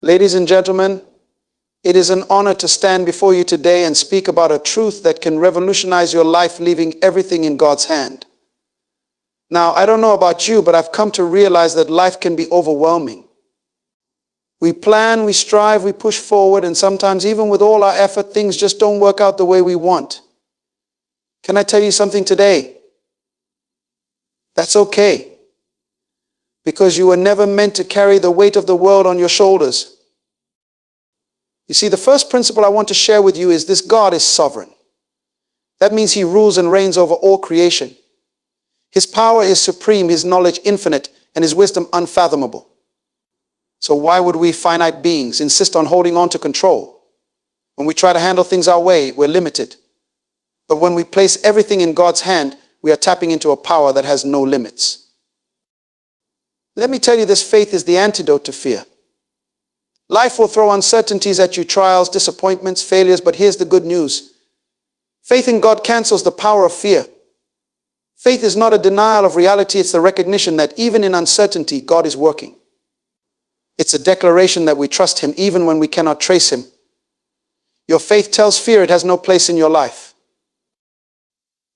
Ladies and gentlemen, it is an honor to stand before you today and speak about a truth that can revolutionize your life, leaving everything in God's hand. Now, I don't know about you, but I've come to realize that life can be overwhelming. We plan, we strive, we push forward, and sometimes even with all our effort, things just don't work out the way we want. Can I tell you something today? That's okay. Because you were never meant to carry the weight of the world on your shoulders. You see, the first principle I want to share with you is this: God is sovereign. That means He rules and reigns over all creation. His power is supreme, His knowledge infinite, and His wisdom unfathomable. So why would we finite beings insist on holding on to control? When we try to handle things our way, we're limited. But when we place everything in God's hand, we are tapping into a power that has no limits. Let me tell you, this faith is the antidote to fear. Life will throw uncertainties at you, trials, disappointments, failures, but here's the good news. Faith in God cancels the power of fear. Faith is not a denial of reality, it's the recognition that even in uncertainty, God is working. It's a declaration that we trust Him even when we cannot trace Him. Your faith tells fear it has no place in your life.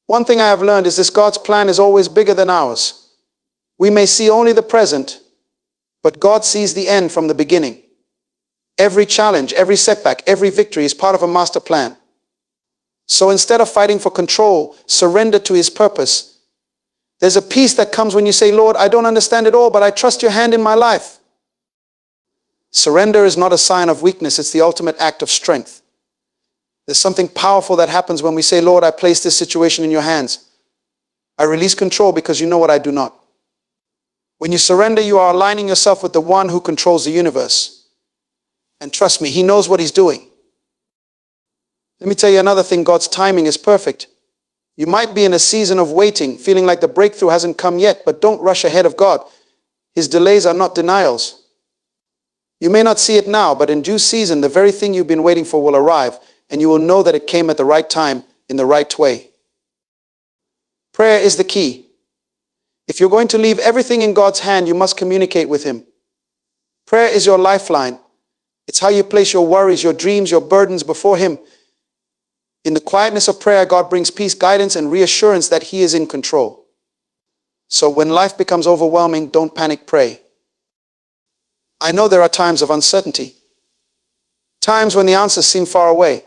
One thing I have learned is this: God's plan is always bigger than ours. We may see only the present, but God sees the end from the beginning. Every challenge, every setback, every victory is part of a master plan. So instead of fighting for control, surrender to His purpose. There's a peace that comes when you say, Lord, I don't understand it all, but I trust your hand in my life. Surrender is not a sign of weakness, it's the ultimate act of strength. There's something powerful that happens when we say, Lord, I place this situation in your hands. I release control because you know what I do not. When you surrender, you are aligning yourself with the one who controls the universe. And trust me, He knows what He's doing. Let me tell you another thing: God's timing is perfect. You might be in a season of waiting, feeling like the breakthrough hasn't come yet, but don't rush ahead of God. His delays are not denials. You may not see it now, but in due season, the very thing you've been waiting for will arrive, and you will know that it came at the right time, in the right way. Prayer is the key. If you're going to leave everything in God's hand, you must communicate with Him. Prayer is your lifeline. It's how you place your worries, your dreams, your burdens before Him. In the quietness of prayer, God brings peace, guidance, and reassurance that He is in control. So when life becomes overwhelming, don't panic, pray. I know there are times of uncertainty, times when the answers seem far away.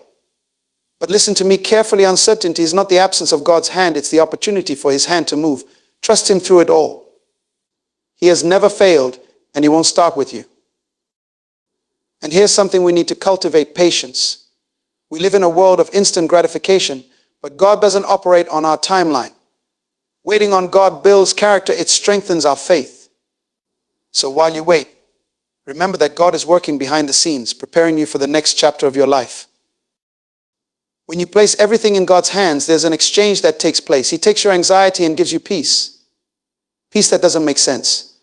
But listen to me carefully: uncertainty is not the absence of God's hand, it's the opportunity for His hand to move. Trust Him through it all. He has never failed, and He won't start with you. And here's something we need to cultivate: patience. We live in a world of instant gratification, but God doesn't operate on our timeline. Waiting on God builds character, it strengthens our faith. So while you wait, remember that God is working behind the scenes, preparing you for the next chapter of your life. When you place everything in God's hands, there's an exchange that takes place. He takes your anxiety and gives you peace. Peace that doesn't make sense.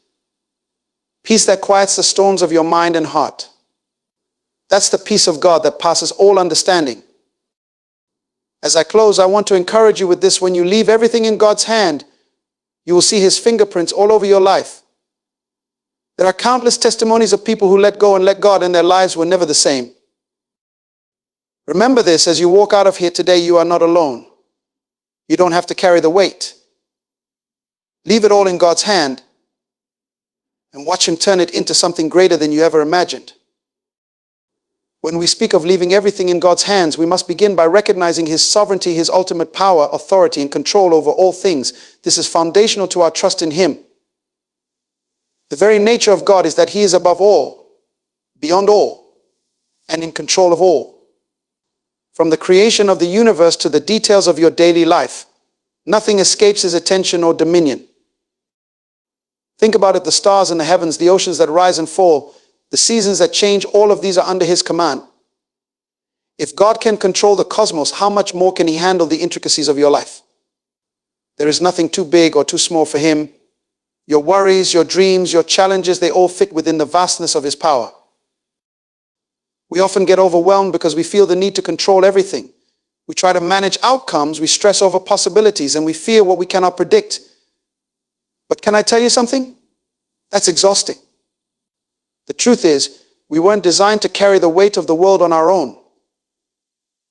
Peace that quiets the storms of your mind and heart. That's the peace of God that passes all understanding. As I close, I want to encourage you with this: when you leave everything in God's hand, you will see His fingerprints all over your life. There are countless testimonies of people who let go and let God, and their lives were never the same. Remember this: as you walk out of here today, you are not alone. You don't have to carry the weight. Leave it all in God's hand and watch Him turn it into something greater than you ever imagined. When we speak of leaving everything in God's hands, we must begin by recognizing His sovereignty, His ultimate power, authority, and control over all things. This is foundational to our trust in Him. The very nature of God is that He is above all, beyond all, and in control of all. From the creation of the universe to the details of your daily life, nothing escapes His attention or dominion. Think about it: the stars in the heavens, the oceans that rise and fall, the seasons that change, all of these are under His command. If God can control the cosmos, how much more can He handle the intricacies of your life? There is nothing too big or too small for Him. Your worries, your dreams, your challenges, they all fit within the vastness of His power. We often get overwhelmed because we feel the need to control everything. We try to manage outcomes, we stress over possibilities, and we fear what we cannot predict. But can I tell you something? That's exhausting. The truth is, We weren't designed to carry the weight of the world on our own.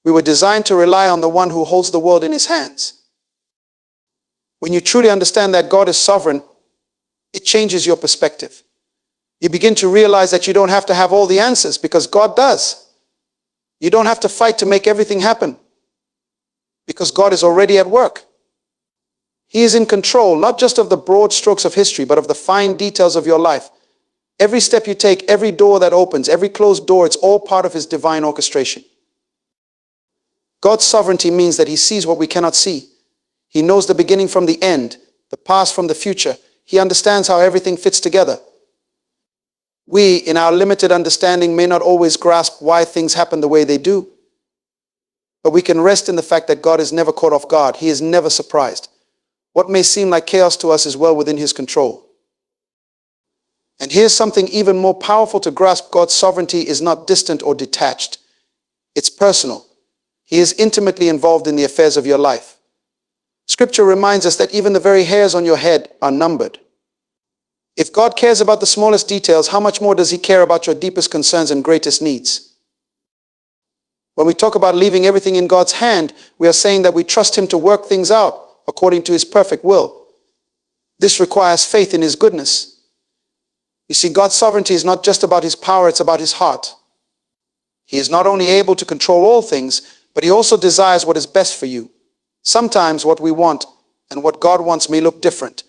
We were designed to rely on the one who holds the world in his hands. When you truly understand that God is sovereign, it changes your perspective. You begin to realize that you don't have to have all the answers because God does. You don't have to fight to make everything happen because God is already at work. He is in control, not just of the broad strokes of history, but of the fine details of your life. Every step you take, every door that opens, every closed door, it's all part of his divine orchestration. God's sovereignty means that he sees what we cannot see. He knows the beginning from the end, the past from the future. He understands how everything fits together. We, in our limited understanding, may not always grasp why things happen the way they do. But we can rest in the fact that God is never caught off guard. He is never surprised. What may seem like chaos to us is well within his control. And here's something even more powerful to grasp. God's sovereignty is not distant or detached. It's personal. He is intimately involved in the affairs of your life. Scripture reminds us that even the very hairs on your head are numbered. If God cares about the smallest details, how much more does he care about your deepest concerns and greatest needs? When we talk about leaving everything in God's hand, we are saying that we trust him to work things out according to his perfect will. This requires faith in his goodness. You see, God's sovereignty is not just about his power, it's about his heart. He is not only able to control all things, but he also desires what is best for you. Sometimes what we want and what God wants may look different,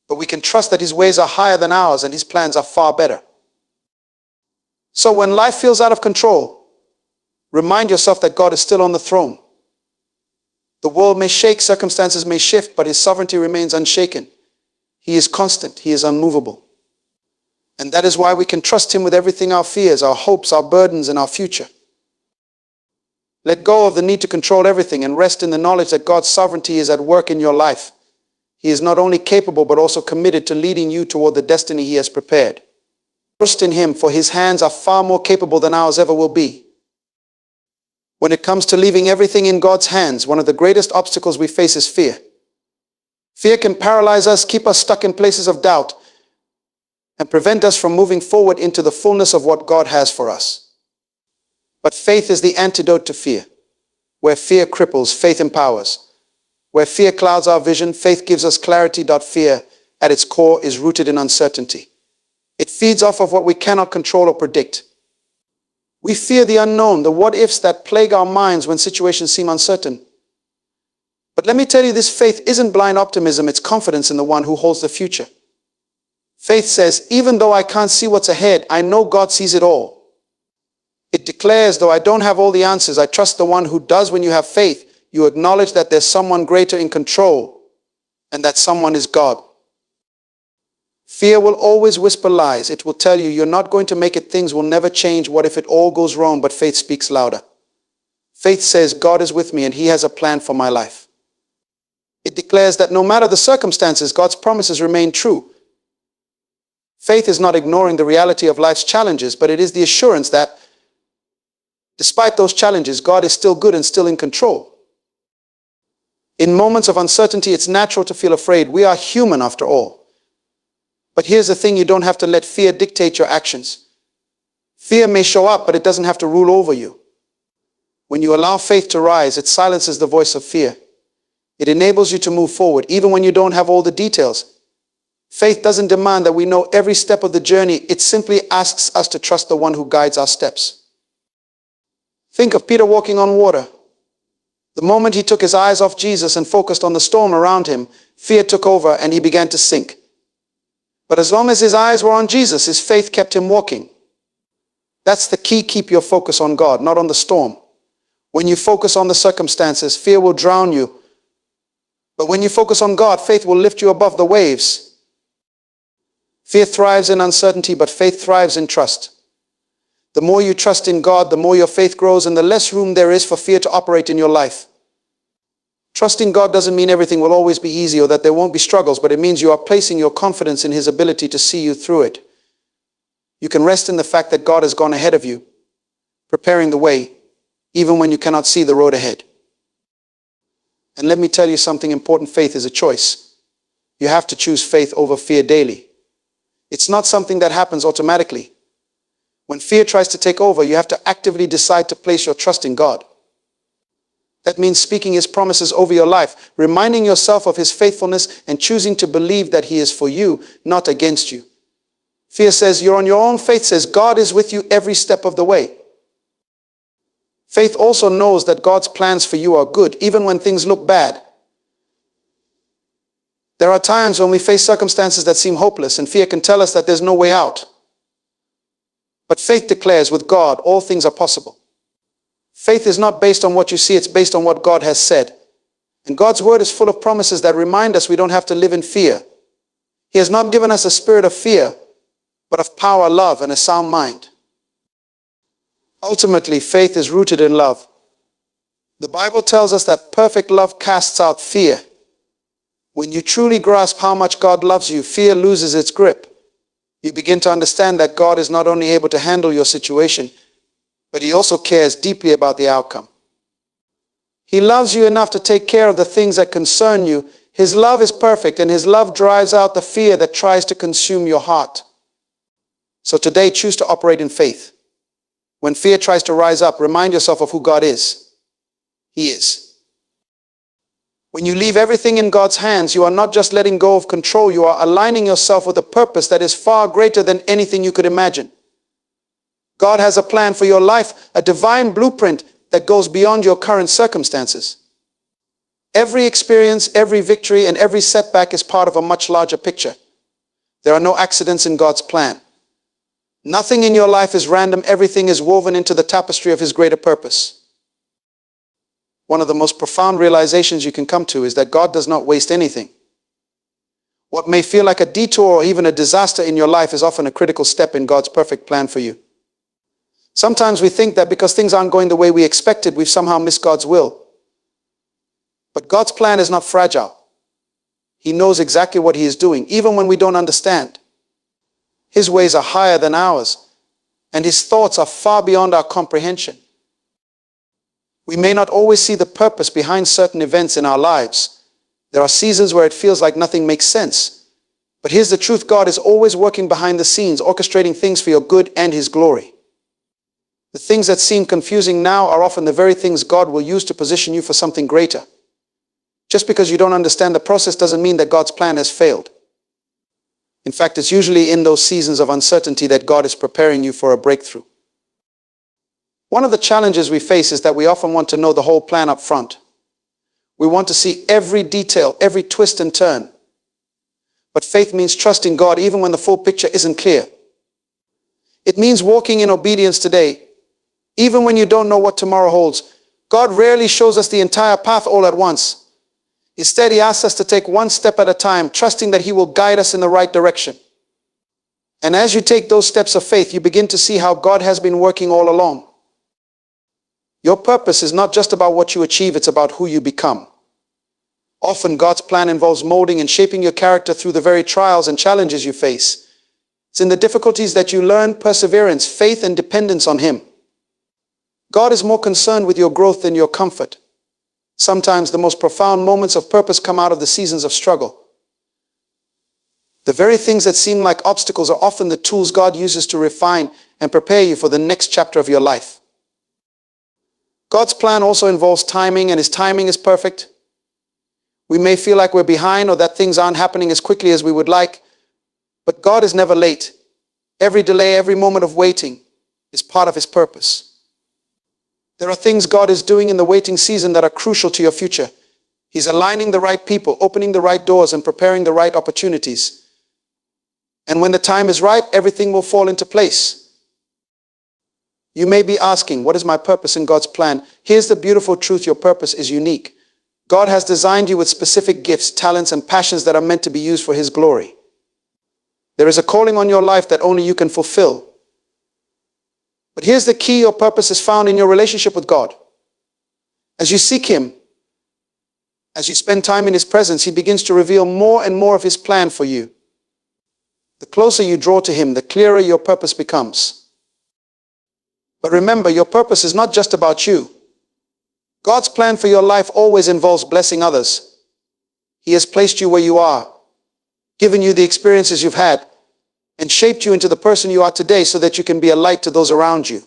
but we can trust that his ways are higher than ours and his plans are far better. So when life feels out of control, remind yourself that God is still on the throne. The world may shake, circumstances may shift, but his sovereignty remains unshaken. He is constant, he is unmovable. And that is why we can trust him with everything, our fears, our hopes, our burdens, and our future. Let go of the need to control everything and rest in the knowledge that God's sovereignty is at work in your life. He is not only capable, but also committed to leading you toward the destiny he has prepared. Trust in him, for his hands are far more capable than ours ever will be. When it comes to leaving everything in God's hands, one of the greatest obstacles we face is fear. Fear can paralyze us, keep us stuck in places of doubt, and prevent us from moving forward into the fullness of what God has for us. But faith is the antidote to fear. Where fear cripples, faith empowers. Where fear clouds our vision, faith gives us clarity. Fear, at its core, is rooted in uncertainty. It feeds off of what we cannot control or predict. We fear the unknown, the what-ifs that plague our minds when situations seem uncertain. But let me tell you, this faith isn't blind optimism, it's confidence in the one who holds the future. Faith says, even though I can't see what's ahead, I know God sees it all. It declares, though I don't have all the answers, I trust the one who does. When you have faith, you acknowledge that there's someone greater in control, and that someone is God. Fear will always whisper lies. It will tell you you're not going to make it, things will never change, what if it all goes wrong? But faith speaks louder. Faith says, God is with me and he has a plan for my life. It declares that no matter the circumstances, God's promises remain true. Faith is not ignoring the reality of life's challenges, but it is the assurance that despite those challenges, God is still good and still in control. In moments of uncertainty, it's natural to feel afraid. We are human after all. But here's the thing, you don't have to let fear dictate your actions. Fear may show up, but it doesn't have to rule over you. When you allow faith to rise, it silences the voice of fear. It enables you to move forward, even when you don't have all the details. Faith doesn't demand that we know every step of the journey. It simply asks us to trust the one who guides our steps. Think of Peter walking on water. The moment he took his eyes off Jesus and focused on the storm around him, fear took over and he began to sink. But as long as his eyes were on Jesus, his faith kept him walking. That's the key. Keep your focus on God, not on the storm. When you focus on the circumstances, fear will drown you. But when you focus on God, faith will lift you above the waves. Fear thrives in uncertainty, but faith thrives in trust. The more you trust in God, the more your faith grows and the less room there is for fear to operate in your life. Trusting God doesn't mean everything will always be easy or that there won't be struggles, but it means you are placing your confidence in his ability to see you through it. You can rest in the fact that God has gone ahead of you, preparing the way, even when you cannot see the road ahead. And let me tell you something important. Faith is a choice. You have to choose faith over fear daily. It's not something that happens automatically. When fear tries to take over, you have to actively decide to place your trust in God. That means speaking His promises over your life, reminding yourself of His faithfulness, and choosing to believe that He is for you, not against you. Fear says you're on your own. Faith says God is with you every step of the way. Faith also knows that God's plans for you are good, even when things look bad. There are times when we face circumstances that seem hopeless, and fear can tell us that there's no way out. But faith declares, with God, all things are possible. Faith is not based on what you see, it's based on what God has said. And God's word is full of promises that remind us we don't have to live in fear. He has not given us a spirit of fear, but of power, love, and a sound mind. Ultimately, faith is rooted in love. The Bible tells us that perfect love casts out fear. When you truly grasp how much God loves you, fear loses its grip. You begin to understand that God is not only able to handle your situation, but He also cares deeply about the outcome. He loves you enough to take care of the things that concern you. His love is perfect, and His love drives out the fear that tries to consume your heart. So today, choose to operate in faith. When fear tries to rise up, remind yourself of who God is. He is. When you leave everything in God's hands, you are not just letting go of control, you are aligning yourself with a purpose that is far greater than anything you could imagine. God has a plan for your life, a divine blueprint that goes beyond your current circumstances. Every experience, every victory, and every setback is part of a much larger picture. There are no accidents in God's plan. Nothing in your life is random. Everything is woven into the tapestry of His greater purpose. One of the most profound realizations you can come to is that God does not waste anything. What may feel like a detour or even a disaster in your life is often a critical step in God's perfect plan for you. Sometimes we think that because things aren't going the way we expected, we've somehow missed God's will. But God's plan is not fragile. He knows exactly what He is doing, even when we don't understand. His ways are higher than ours, and His thoughts are far beyond our comprehension. We may not always see the purpose behind certain events in our lives. There are seasons where it feels like nothing makes sense. But here's the truth: God is always working behind the scenes, orchestrating things for your good and His glory. The things that seem confusing now are often the very things God will use to position you for something greater. Just because you don't understand the process doesn't mean that God's plan has failed. In fact, it's usually in those seasons of uncertainty that God is preparing you for a breakthrough. One of the challenges we face is that we often want to know the whole plan up front. We want to see every detail, every twist and turn. But faith means trusting God even when the full picture isn't clear. It means walking in obedience today, even when you don't know what tomorrow holds. God rarely shows us the entire path all at once. Instead, He asks us to take one step at a time, trusting that He will guide us in the right direction. And as you take those steps of faith, you begin to see how God has been working all along. Your purpose is not just about what you achieve, it's about who you become. Often God's plan involves molding and shaping your character through the very trials and challenges you face. It's in the difficulties that you learn perseverance, faith, and dependence on Him. God is more concerned with your growth than your comfort. Sometimes the most profound moments of purpose come out of the seasons of struggle. The very things that seem like obstacles are often the tools God uses to refine and prepare you for the next chapter of your life. God's plan also involves timing, and His timing is perfect. We may feel like we're behind or that things aren't happening as quickly as we would like, but God is never late. Every delay, every moment of waiting is part of His purpose. There are things God is doing in the waiting season that are crucial to your future. He's aligning the right people, opening the right doors, and preparing the right opportunities. And when the time is right, everything will fall into place. You may be asking, what is my purpose in God's plan? Here's the beautiful truth: your purpose is unique. God has designed you with specific gifts, talents, and passions that are meant to be used for His glory. There is a calling on your life that only you can fulfill. But here's the key: your purpose is found in your relationship with God. As you seek Him, as you spend time in His presence, He begins to reveal more and more of His plan for you. The closer you draw to Him, the clearer your purpose becomes. But remember, your purpose is not just about you. God's plan for your life always involves blessing others. He has placed you where you are, given you the experiences you've had, and shaped you into the person you are today so that you can be a light to those around you.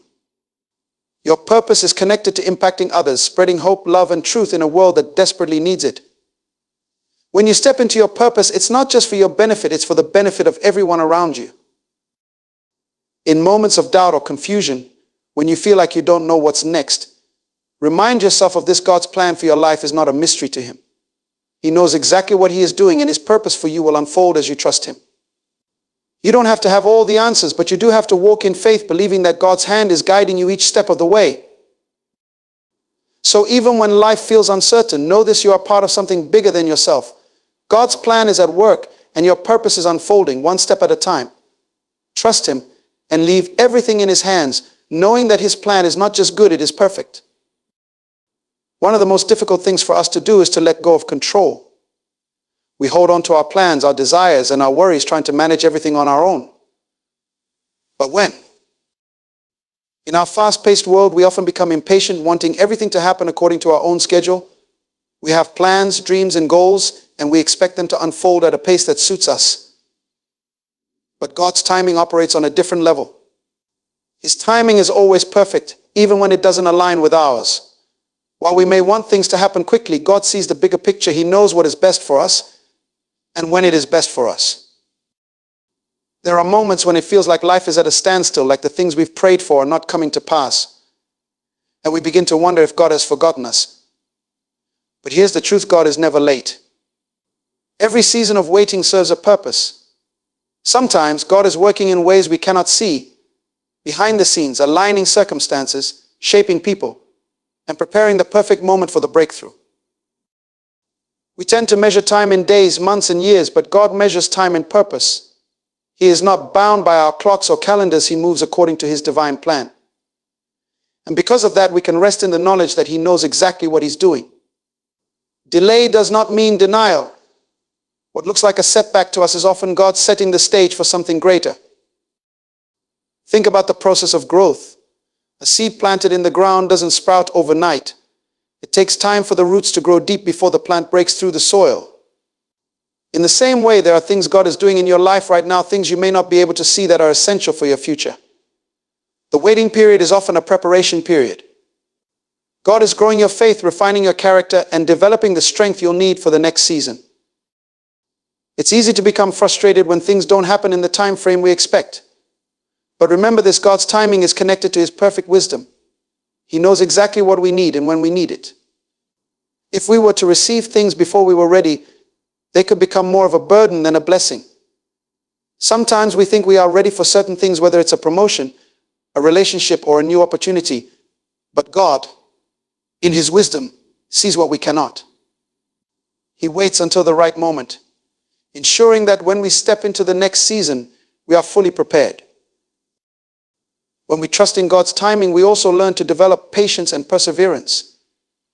Your purpose is connected to impacting others, spreading hope, love, and truth in a world that desperately needs it. When you step into your purpose, it's not just for your benefit, it's for the benefit of everyone around you. In moments of doubt or confusion, when you feel like you don't know what's next, remind yourself of this: God's plan for your life is not a mystery to him. He knows exactly what he is doing, and his purpose for you will unfold as you trust him. You don't have to have all the answers, but you do have to walk in faith, believing that God's hand is guiding you each step of the way. So even when life feels uncertain, know this: you are part of something bigger than yourself. God's plan is at work, and your purpose is unfolding one step at a time. Trust him and leave everything in his hands, knowing that his plan is not just good, it is perfect. One of the most difficult things for us to do is to let go of control. We hold on to our plans, our desires, and our worries, trying to manage everything on our own. But when? In our fast-paced world, we often become impatient, wanting everything to happen according to our own schedule. We have plans, dreams, and goals, and we expect them to unfold at a pace that suits us. But God's timing operates on a different level. His timing is always perfect, even when it doesn't align with ours. While we may want things to happen quickly, God sees the bigger picture. He knows what is best for us and when it is best for us. There are moments when it feels like life is at a standstill, like the things we've prayed for are not coming to pass. And we begin to wonder if God has forgotten us. But here's the truth: God is never late. Every season of waiting serves a purpose. Sometimes God is working in ways we cannot see, behind the scenes, aligning circumstances, shaping people, and preparing the perfect moment for the breakthrough. We tend to measure time in days, months, and years, but God measures time in purpose. He is not bound by our clocks or calendars. He moves according to his divine plan. And because of that, we can rest in the knowledge that he knows exactly what he's doing. Delay does not mean denial. What looks like a setback to us is often God setting the stage for something greater. Think about the process of growth. A seed planted in the ground doesn't sprout overnight. It takes time for the roots to grow deep before the plant breaks through the soil. In the same way, there are things God is doing in your life right now, things you may not be able to see, that are essential for your future. The waiting period is often a preparation period. God is growing your faith, refining your character, and developing the strength you'll need for the next season. It's easy to become frustrated when things don't happen in the time frame we expect. But remember this: God's timing is connected to his perfect wisdom. He knows exactly what we need and when we need it. If we were to receive things before we were ready, they could become more of a burden than a blessing. Sometimes we think we are ready for certain things, whether it's a promotion, a relationship, or a new opportunity. But God, in his wisdom, sees what we cannot. He waits until the right moment, ensuring that when we step into the next season, we are fully prepared. When we trust in God's timing, we also learn to develop patience and perseverance.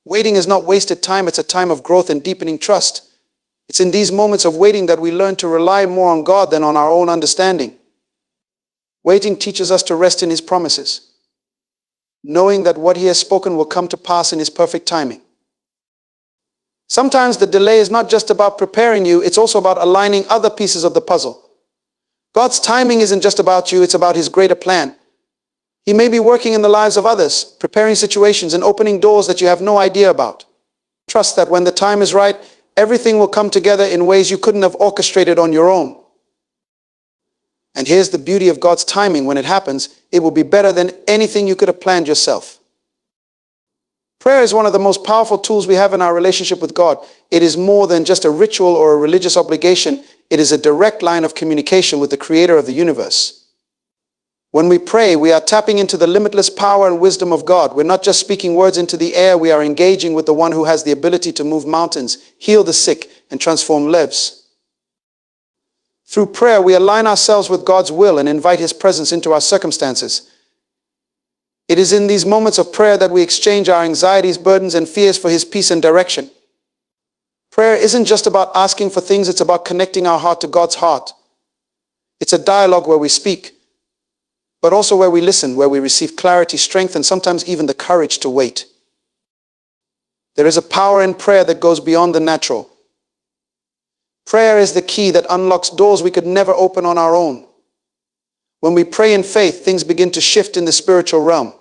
Waiting is not wasted time, it's a time of growth and deepening trust. It's in these moments of waiting that we learn to rely more on God than on our own understanding. Waiting teaches us to rest in his promises, knowing that what he has spoken will come to pass in his perfect timing. Sometimes the delay is not just about preparing you, it's also about aligning other pieces of the puzzle. God's timing isn't just about you, it's about his greater plan. He may be working in the lives of others, preparing situations and opening doors that you have no idea about. Trust that when the time is right, everything will come together in ways you couldn't have orchestrated on your own. And here's the beauty of God's timing: when it happens, it will be better than anything you could have planned yourself. Prayer is one of the most powerful tools we have in our relationship with God. It is more than just a ritual or a religious obligation. It is a direct line of communication with the Creator of the universe. When we pray, we are tapping into the limitless power and wisdom of God. We're not just speaking words into the air, we are engaging with the one who has the ability to move mountains, heal the sick, and transform lives. Through prayer, we align ourselves with God's will and invite his presence into our circumstances. It is in these moments of prayer that we exchange our anxieties, burdens, and fears for his peace and direction. Prayer isn't just about asking for things, it's about connecting our heart to God's heart. It's a dialogue where we speak, but also where we listen, where we receive clarity, strength, and sometimes even the courage to wait. There is a power in prayer that goes beyond the natural. Prayer is the key that unlocks doors we could never open on our own. When we pray in faith, things begin to shift in the spiritual realm.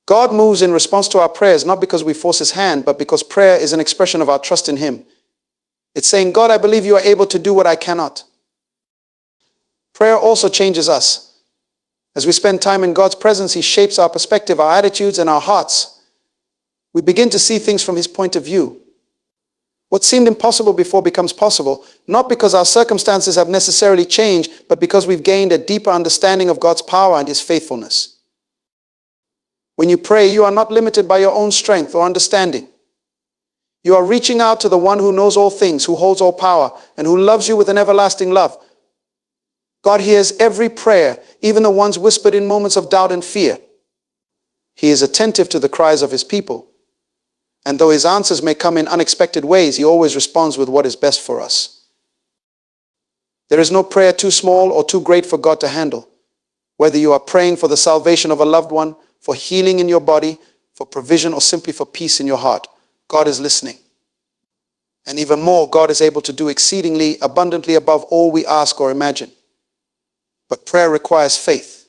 God moves in response to our prayers, not because we force his hand, but because prayer is an expression of our trust in him. It's saying, God, I believe you are able to do what I cannot. Prayer also changes us. As we spend time in God's presence, he shapes our perspective, our attitudes, and our hearts. We begin to see things from his point of view. What seemed impossible before becomes possible, not because our circumstances have necessarily changed, but because we've gained a deeper understanding of God's power and his faithfulness. When you pray, you are not limited by your own strength or understanding. You are reaching out to the one who knows all things, who holds all power, and who loves you with an everlasting love. God hears every prayer, even the ones whispered in moments of doubt and fear. He is attentive to the cries of his people. And though his answers may come in unexpected ways, he always responds with what is best for us. There is no prayer too small or too great for God to handle. Whether you are praying for the salvation of a loved one, for healing in your body, for provision, or simply for peace in your heart, God is listening. And even more, God is able to do exceedingly abundantly above all we ask or imagine. But prayer requires faith.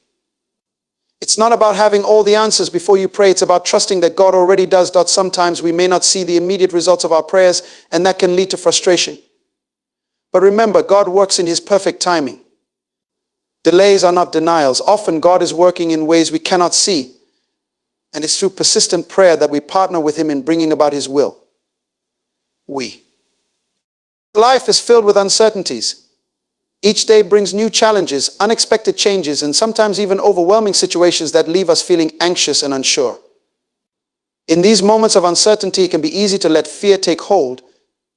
It's not about having all the answers before you pray. It's about trusting that God already does. Sometimes we may not see the immediate results of our prayers, and that can lead to frustration. But remember, God works in his perfect timing. Delays are not denials. Often God is working in ways we cannot see. And it's through persistent prayer that we partner with him in bringing about his will. Life is filled with uncertainties. Each day brings new challenges, unexpected changes, and sometimes even overwhelming situations that leave us feeling anxious and unsure. In these moments of uncertainty, it can be easy to let fear take hold,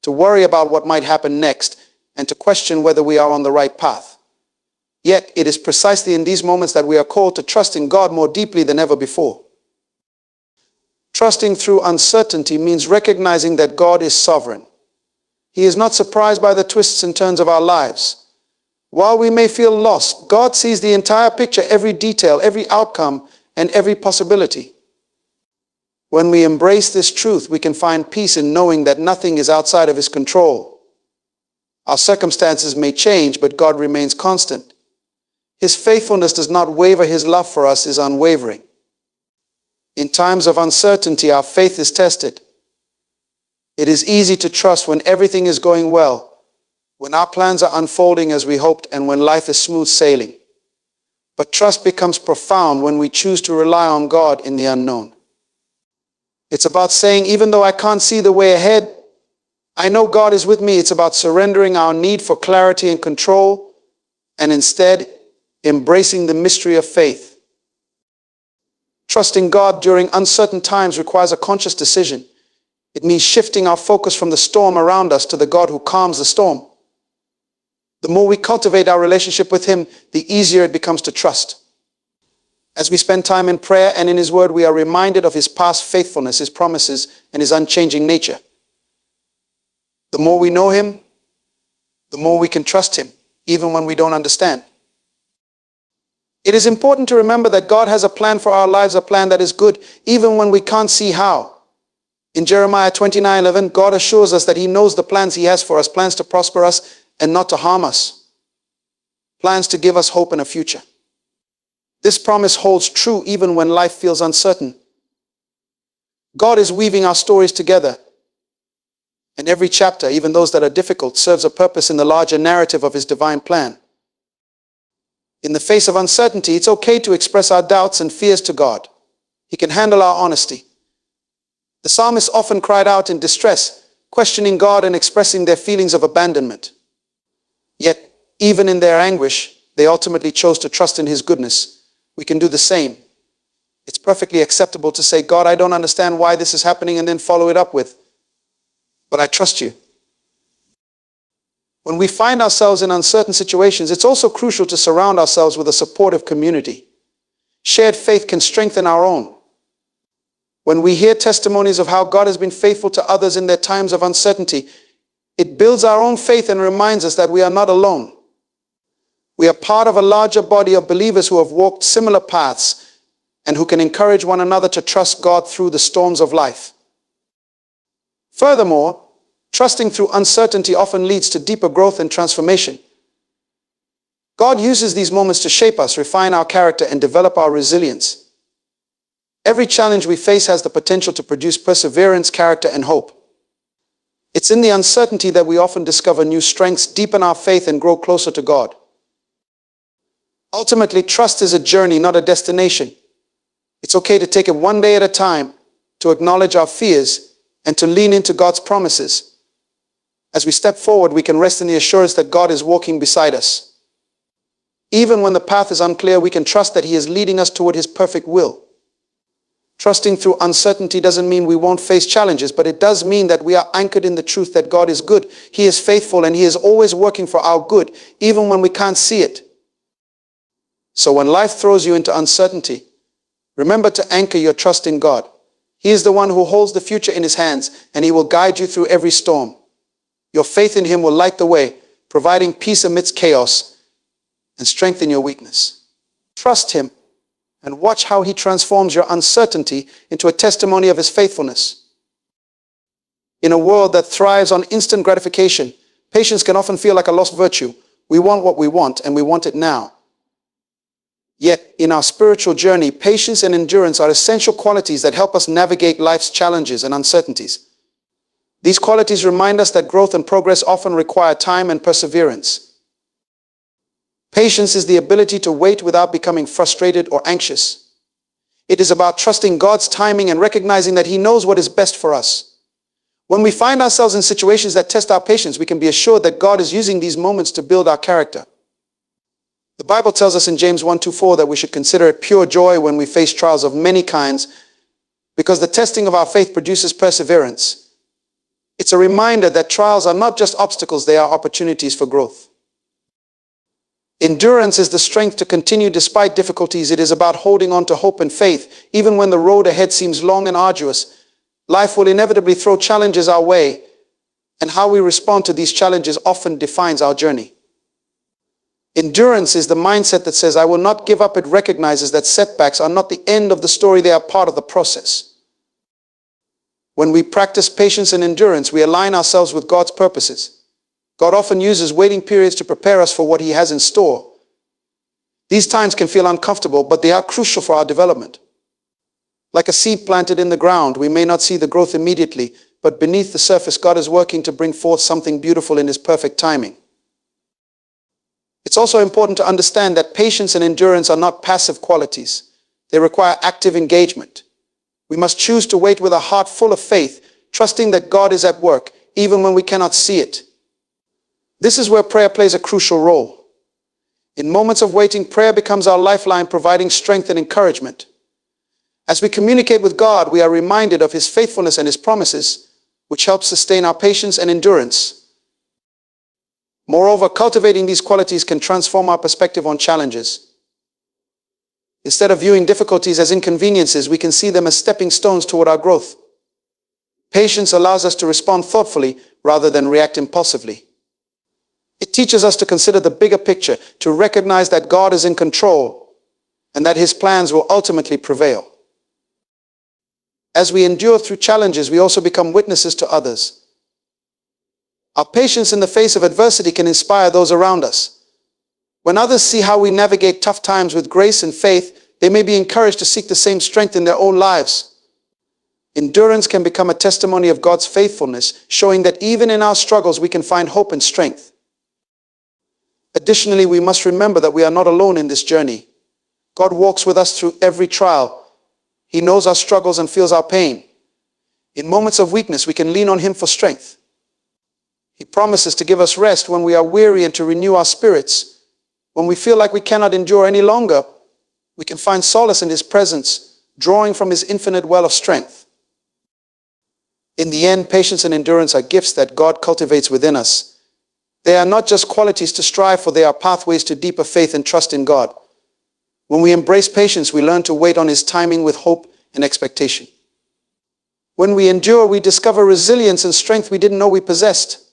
to worry about what might happen next, and to question whether we are on the right path. Yet, it is precisely in these moments that we are called to trust in God more deeply than ever before. Trusting through uncertainty means recognizing that God is sovereign. He is not surprised by the twists and turns of our lives. While we may feel lost, God sees the entire picture, every detail, every outcome, and every possibility. When we embrace this truth, we can find peace in knowing that nothing is outside of his control. Our circumstances may change, but God remains constant. His faithfulness does not waver. His love for us is unwavering. In times of uncertainty, our faith is tested. It is easy to trust when everything is going well, when our plans are unfolding as we hoped, and when life is smooth sailing. But trust becomes profound when we choose to rely on God in the unknown. It's about saying, even though I can't see the way ahead, I know God is with me. It's about surrendering our need for clarity and control, and instead embracing the mystery of faith. Trusting God during uncertain times requires a conscious decision. It means shifting our focus from the storm around us to the God who calms the storm. The more we cultivate our relationship with him, the easier it becomes to trust. As we spend time in prayer and in his word, we are reminded of his past faithfulness, his promises, and his unchanging nature. The more we know him, the more we can trust him, even when we don't understand. It is important to remember that God has a plan for our lives, a plan that is good, even when we can't see how. In Jeremiah 29:11, God assures us that he knows the plans he has for us, plans to prosper us and not to harm us, plans to give us hope and a future. This promise holds true even when life feels uncertain. God is weaving our stories together, and every chapter, even those that are difficult, serves a purpose in the larger narrative of his divine plan. In the face of uncertainty, it's okay to express our doubts and fears to God. He can handle our honesty. The psalmist often cried out in distress, questioning God and expressing their feelings of abandonment. Yet, even in their anguish, they ultimately chose to trust in his goodness. We can do the same. It's perfectly acceptable to say, God, I don't understand why this is happening, and then follow it up with, but I trust you. When we find ourselves in uncertain situations, it's also crucial to surround ourselves with a supportive community. Shared faith can strengthen our own. When we hear testimonies of how God has been faithful to others in their times of uncertainty, it builds our own faith and reminds us that we are not alone. We are part of a larger body of believers who have walked similar paths and who can encourage one another to trust God through the storms of life. Furthermore, trusting through uncertainty often leads to deeper growth and transformation. God uses these moments to shape us, refine our character, and develop our resilience. Every challenge we face has the potential to produce perseverance, character, and hope. It's in the uncertainty that we often discover new strengths, deepen our faith, and grow closer to God. Ultimately, trust is a journey, not a destination. It's okay to take it one day at a time, to acknowledge our fears, and to lean into God's promises. As we step forward, we can rest in the assurance that God is walking beside us. Even when the path is unclear, we can trust that He is leading us toward His perfect will. Trusting through uncertainty doesn't mean we won't face challenges, but it does mean that we are anchored in the truth that God is good. He is faithful, and He is always working for our good, even when we can't see it. So when life throws you into uncertainty, remember to anchor your trust in God. He is the one who holds the future in His hands, and He will guide you through every storm. Your faith in Him will light the way, providing peace amidst chaos and strengthen your weakness. Trust Him and watch how He transforms your uncertainty into a testimony of His faithfulness. In a world that thrives on instant gratification, patience can often feel like a lost virtue. We want what we want, and we want it now. Yet, in our spiritual journey, patience and endurance are essential qualities that help us navigate life's challenges and uncertainties. These qualities remind us that growth and progress often require time and perseverance. Patience is the ability to wait without becoming frustrated or anxious. It is about trusting God's timing and recognizing that He knows what is best for us. When we find ourselves in situations that test our patience, we can be assured that God is using these moments to build our character. The Bible tells us in James 1:4 that we should consider it pure joy when we face trials of many kinds, because the testing of our faith produces perseverance. It's a reminder that trials are not just obstacles, they are opportunities for growth. Endurance is the strength to continue despite difficulties. It is about holding on to hope and faith. Even when the road ahead seems long and arduous, life will inevitably throw challenges our way, and how we respond to these challenges often defines our journey. Endurance is the mindset that says, I will not give up. It recognizes that setbacks are not the end of the story, they are part of the process. When we practice patience and endurance, we align ourselves with God's purposes. God often uses waiting periods to prepare us for what He has in store. These times can feel uncomfortable, but they are crucial for our development. Like a seed planted in the ground, we may not see the growth immediately, but beneath the surface, God is working to bring forth something beautiful in His perfect timing. It's also important to understand that patience and endurance are not passive qualities. They require active engagement. We must choose to wait with a heart full of faith, trusting that God is at work, even when we cannot see it. This is where prayer plays a crucial role. In moments of waiting, prayer becomes our lifeline, providing strength and encouragement. As we communicate with God, we are reminded of His faithfulness and His promises, which help sustain our patience and endurance. Moreover, cultivating these qualities can transform our perspective on challenges. Instead of viewing difficulties as inconveniences, we can see them as stepping stones toward our growth. Patience allows us to respond thoughtfully rather than react impulsively. It teaches us to consider the bigger picture, to recognize that God is in control and that His plans will ultimately prevail. As we endure through challenges, we also become witnesses to others. Our patience in the face of adversity can inspire those around us. When others see how we navigate tough times with grace and faith, they may be encouraged to seek the same strength in their own lives. Endurance can become a testimony of God's faithfulness, showing that even in our struggles we can find hope and strength. Additionally, we must remember that we are not alone in this journey. God walks with us through every trial. He knows our struggles and feels our pain. In moments of weakness, we can lean on Him for strength. He promises to give us rest when we are weary and to renew our spirits. When we feel like we cannot endure any longer, we can find solace in His presence, drawing from His infinite well of strength. In the end, patience and endurance are gifts that God cultivates within us. They are not just qualities to strive for, they are pathways to deeper faith and trust in God. When we embrace patience, we learn to wait on His timing with hope and expectation. When we endure, we discover resilience and strength we didn't know we possessed.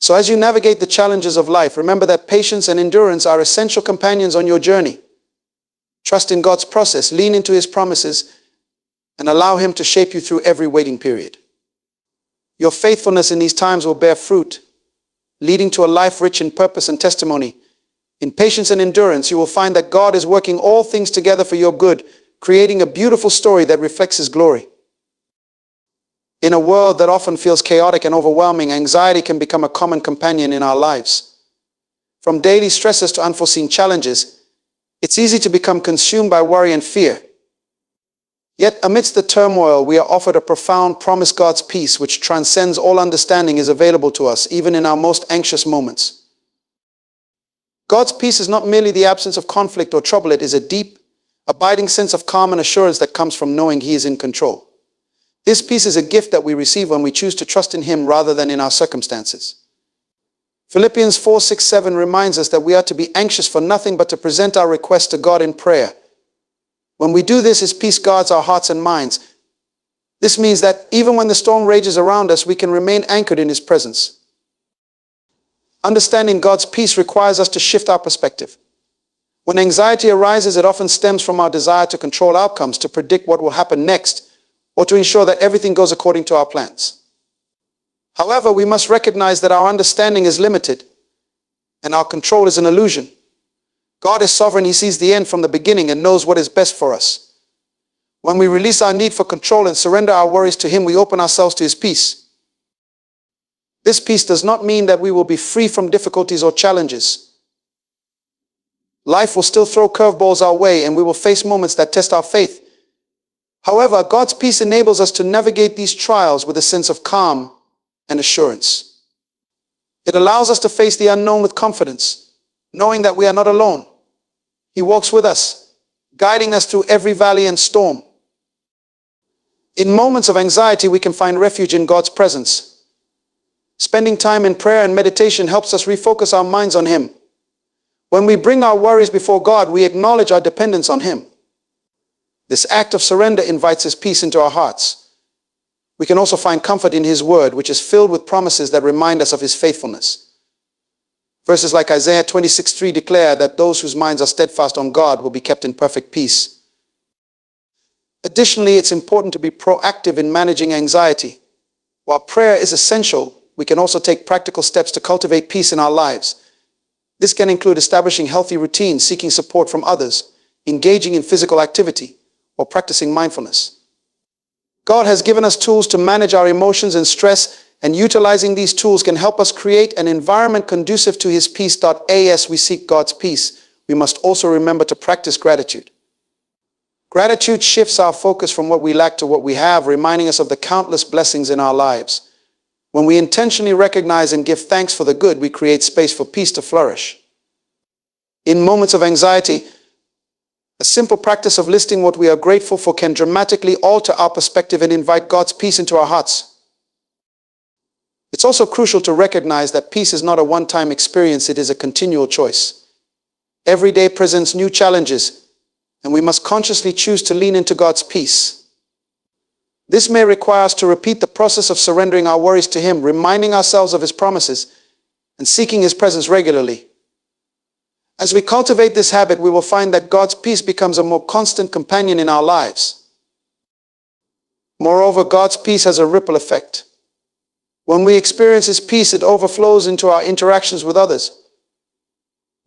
So as you navigate the challenges of life, remember that patience and endurance are essential companions on your journey. Trust in God's process, lean into His promises, and allow Him to shape you through every waiting period. Your faithfulness in these times will bear fruit, leading to a life rich in purpose and testimony. In patience and endurance, you will find that God is working all things together for your good, creating a beautiful story that reflects His glory. In a world that often feels chaotic and overwhelming, anxiety can become a common companion in our lives. From daily stresses to unforeseen challenges, it's easy to become consumed by worry and fear. Yet amidst the turmoil, we are offered a profound promise. God's peace, which transcends all understanding, is available to us, even in our most anxious moments. God's peace is not merely the absence of conflict or trouble. It is a deep, abiding sense of calm and assurance that comes from knowing He is in control. This peace is a gift that we receive when we choose to trust in Him rather than in our circumstances. Philippians 4:6-7 reminds us that we are to be anxious for nothing but to present our requests to God in prayer. When we do this, His peace guards our hearts and minds. This means that even when the storm rages around us, we can remain anchored in His presence. Understanding God's peace requires us to shift our perspective. When anxiety arises, it often stems from our desire to control outcomes, to predict what will happen next, or to ensure that everything goes according to our plans. However, we must recognize that our understanding is limited and our control is an illusion. God is sovereign. He sees the end from the beginning and knows what is best for us. When we release our need for control and surrender our worries to Him, we open ourselves to His peace. This peace does not mean that we will be free from difficulties or challenges. Life will still throw curveballs our way, and we will face moments that test our faith. However, God's peace enables us to navigate these trials with a sense of calm and assurance. It allows us to face the unknown with confidence, knowing that we are not alone. He walks with us, guiding us through every valley and storm. In moments of anxiety, we can find refuge in God's presence. Spending time in prayer and meditation helps us refocus our minds on Him. When we bring our worries before God, we acknowledge our dependence on Him. This act of surrender invites His peace into our hearts. We can also find comfort in His word, which is filled with promises that remind us of His faithfulness. Verses like Isaiah 26:3 declare that those whose minds are steadfast on God will be kept in perfect peace. Additionally, it's important to be proactive in managing anxiety. While prayer is essential, we can also take practical steps to cultivate peace in our lives. This can include establishing healthy routines, seeking support from others, engaging in physical activity, or practicing mindfulness. God has given us tools to manage our emotions and stress, and utilizing these tools can help us create an environment conducive to His peace. As we seek God's peace, we must also remember to practice gratitude. Gratitude shifts our focus from what we lack to what we have, reminding us of the countless blessings in our lives. When we intentionally recognize and give thanks for the good, we create space for peace to flourish. In moments of anxiety, a simple practice of listing what we are grateful for can dramatically alter our perspective and invite God's peace into our hearts. It's also crucial to recognize that peace is not a one-time experience, it is a continual choice. Every day presents new challenges, and we must consciously choose to lean into God's peace. This may require us to repeat the process of surrendering our worries to Him, reminding ourselves of His promises, and seeking His presence regularly. As we cultivate this habit, we will find that God's peace becomes a more constant companion in our lives. Moreover, God's peace has a ripple effect. When we experience His peace, it overflows into our interactions with others.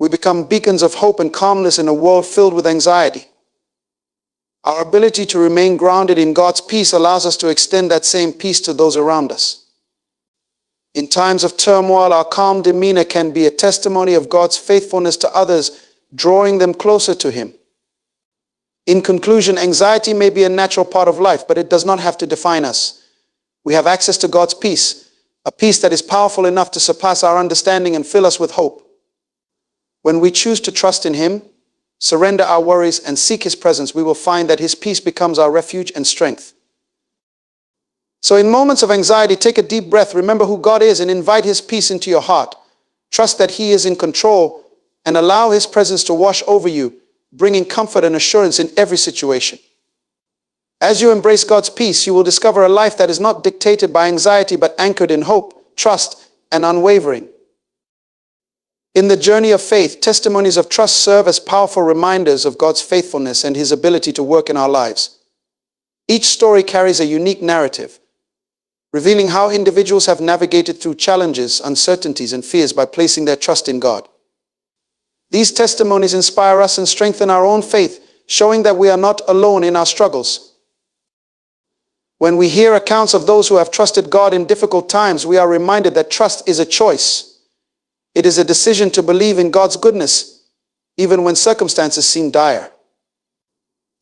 We become beacons of hope and calmness in a world filled with anxiety. Our ability to remain grounded in God's peace allows us to extend that same peace to those around us. In times of turmoil, our calm demeanor can be a testimony of God's faithfulness to others, drawing them closer to Him. In conclusion, anxiety may be a natural part of life, but it does not have to define us. We have access to God's peace, a peace that is powerful enough to surpass our understanding and fill us with hope. When we choose to trust in Him, surrender our worries, and seek His presence, we will find that His peace becomes our refuge and strength. So in moments of anxiety, take a deep breath, remember who God is, and invite His peace into your heart. Trust that He is in control, and allow His presence to wash over you, bringing comfort and assurance in every situation. As you embrace God's peace, you will discover a life that is not dictated by anxiety, but anchored in hope, trust, and unwavering. In the journey of faith, testimonies of trust serve as powerful reminders of God's faithfulness and His ability to work in our lives. Each story carries a unique narrative, revealing how individuals have navigated through challenges, uncertainties, and fears by placing their trust in God. These testimonies inspire us and strengthen our own faith, showing that we are not alone in our struggles. When we hear accounts of those who have trusted God in difficult times, we are reminded that trust is a choice. It is a decision to believe in God's goodness, even when circumstances seem dire.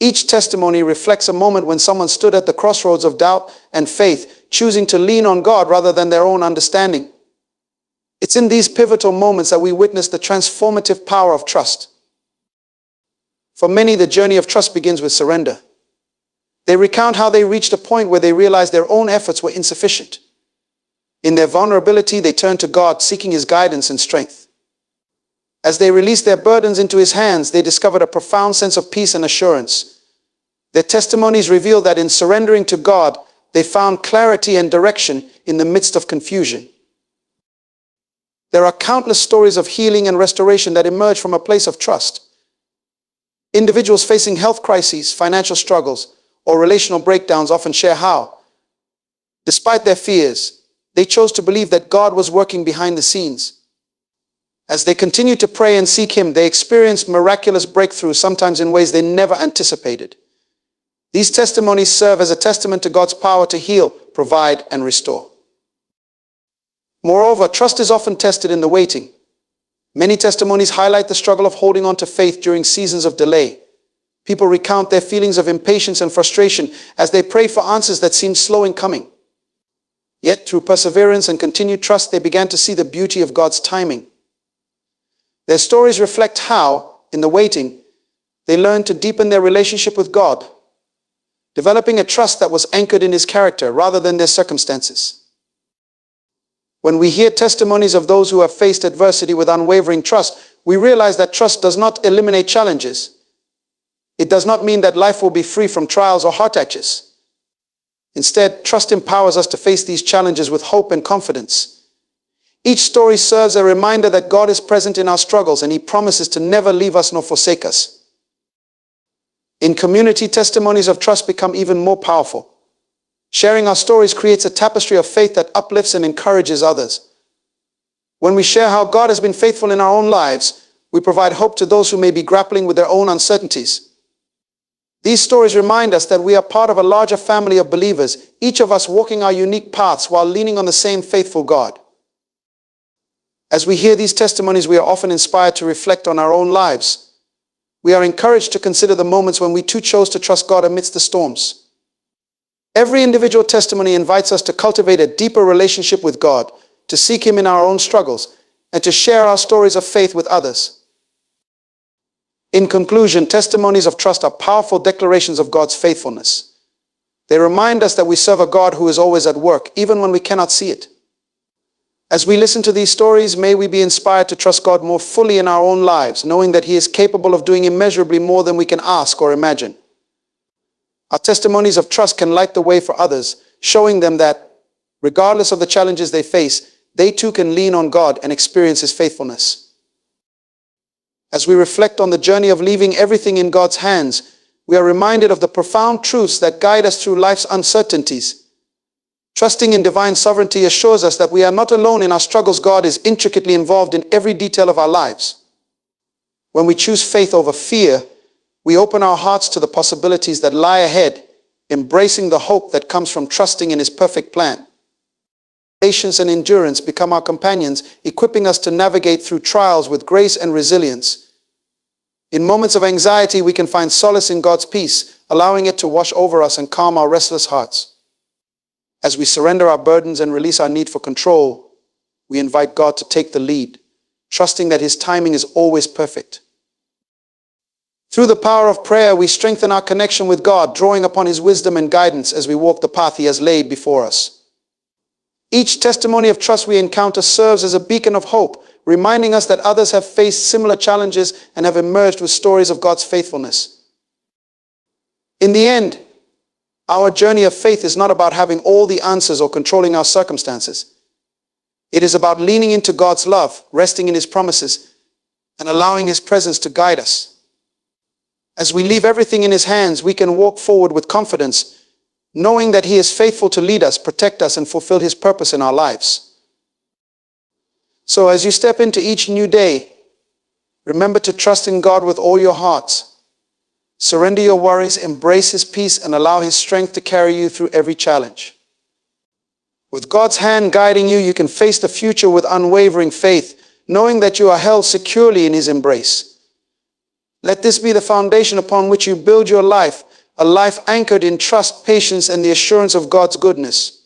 Each testimony reflects a moment when someone stood at the crossroads of doubt and faith, choosing to lean on God rather than their own understanding. It's in these pivotal moments that we witness the transformative power of trust. For many, the journey of trust begins with surrender. They recount how they reached a point where they realized their own efforts were insufficient. In their vulnerability, they turned to God, seeking His guidance and strength. As they released their burdens into His hands, they discovered a profound sense of peace and assurance. Their testimonies reveal that in surrendering to God, they found clarity and direction in the midst of confusion. There are countless stories of healing and restoration that emerge from a place of trust. Individuals facing health crises, financial struggles, or relational breakdowns often share how, despite their fears, they chose to believe that God was working behind the scenes. As they continued to pray and seek Him, they experienced miraculous breakthroughs, sometimes in ways they never anticipated. These testimonies serve as a testament to God's power to heal, provide, and restore. Moreover, trust is often tested in the waiting. Many testimonies highlight the struggle of holding on to faith during seasons of delay. People recount their feelings of impatience and frustration as they pray for answers that seemed slow in coming. Yet, through perseverance and continued trust, they began to see the beauty of God's timing. Their stories reflect how, in the waiting, they learned to deepen their relationship with God, developing a trust that was anchored in His character rather than their circumstances. When we hear testimonies of those who have faced adversity with unwavering trust, we realize that trust does not eliminate challenges. It does not mean that life will be free from trials or heart aches. Instead, trust empowers us to face these challenges with hope and confidence. Each story serves a reminder that God is present in our struggles and He promises to never leave us nor forsake us. In community, testimonies of trust become even more powerful. Sharing our stories creates a tapestry of faith that uplifts and encourages others. When we share how God has been faithful in our own lives, we provide hope to those who may be grappling with their own uncertainties. These stories remind us that we are part of a larger family of believers, each of us walking our unique paths while leaning on the same faithful God. As we hear these testimonies, we are often inspired to reflect on our own lives. We are encouraged to consider the moments when we too chose to trust God amidst the storms. Every individual testimony invites us to cultivate a deeper relationship with God, to seek Him in our own struggles, and to share our stories of faith with others. In conclusion, testimonies of trust are powerful declarations of God's faithfulness. They remind us that we serve a God who is always at work, even when we cannot see it. As we listen to these stories, may we be inspired to trust God more fully in our own lives, knowing that He is capable of doing immeasurably more than we can ask or imagine. Our testimonies of trust can light the way for others, showing them that, regardless of the challenges they face, they too can lean on God and experience His faithfulness. As we reflect on the journey of leaving everything in God's hands, we are reminded of the profound truths that guide us through life's uncertainties. Trusting in divine sovereignty assures us that we are not alone in our struggles. God is intricately involved in every detail of our lives. When we choose faith over fear, we open our hearts to the possibilities that lie ahead, embracing the hope that comes from trusting in His perfect plan. Patience and endurance become our companions, equipping us to navigate through trials with grace and resilience. In moments of anxiety, we can find solace in God's peace, allowing it to wash over us and calm our restless hearts. As we surrender our burdens and release our need for control, we invite God to take the lead, trusting that His timing is always perfect. Through the power of prayer, we strengthen our connection with God, drawing upon His wisdom and guidance as we walk the path He has laid before us. Each testimony of trust we encounter serves as a beacon of hope, reminding us that others have faced similar challenges and have emerged with stories of God's faithfulness. In the end, our journey of faith is not about having all the answers or controlling our circumstances. It is about leaning into God's love, resting in His promises, and allowing His presence to guide us. As we leave everything in His hands, we can walk forward with confidence, knowing that He is faithful to lead us, protect us, and fulfill His purpose in our lives. So as you step into each new day, Remember to trust in God with all your heart. Surrender your worries, embrace His peace, and allow His strength to carry you through every challenge. With God's hand guiding you, you can face the future with unwavering faith, knowing that you are held securely in His embrace. Let this be the foundation upon which you build your life, a life anchored in trust, patience, and the assurance of God's goodness.